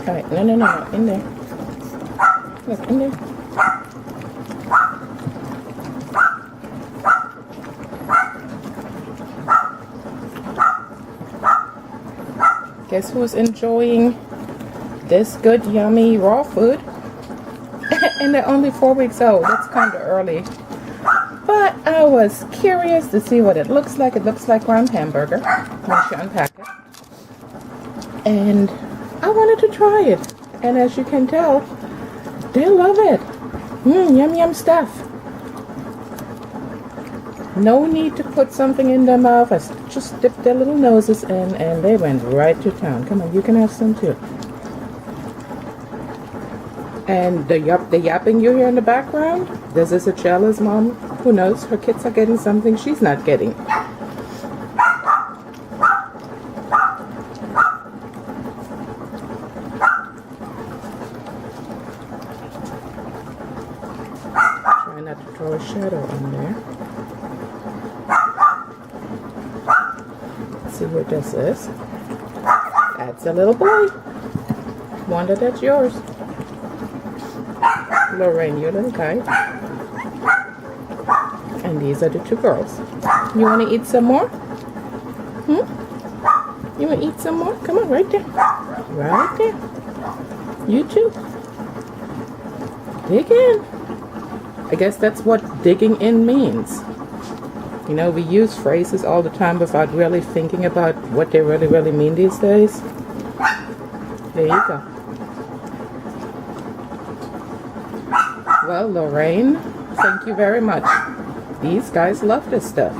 Alright, no, no, no, no, in there. Look, in there. Guess who's enjoying this good, yummy raw food? And they're only 4 weeks old. That's kind of early. But I was curious to see what it looks like. It looks like ground hamburger once you unpack it. And I wanted to try it. And as you can tell, they love it. Yum yum stuff. No need to put something in their mouth. I just dipped their little noses in and they went right to town. Come on, you can have some too. And the yapping you hear in the background, this is a jealous mom who knows her kids are getting something she's not getting. Try not to throw a shadow on there. Let's see what this is. That's a little boy. Wonder that's yours. Lorraine, your little guy. And these are the 2 girls. You want to eat some more? You want to eat some more? Come on, right there. Right there. You too. Dig in. I guess that's what digging in means. You know, we use phrases all the time without really thinking about what they really mean these days. There you go. Well, Lorraine, thank you very much. These guys love this stuff.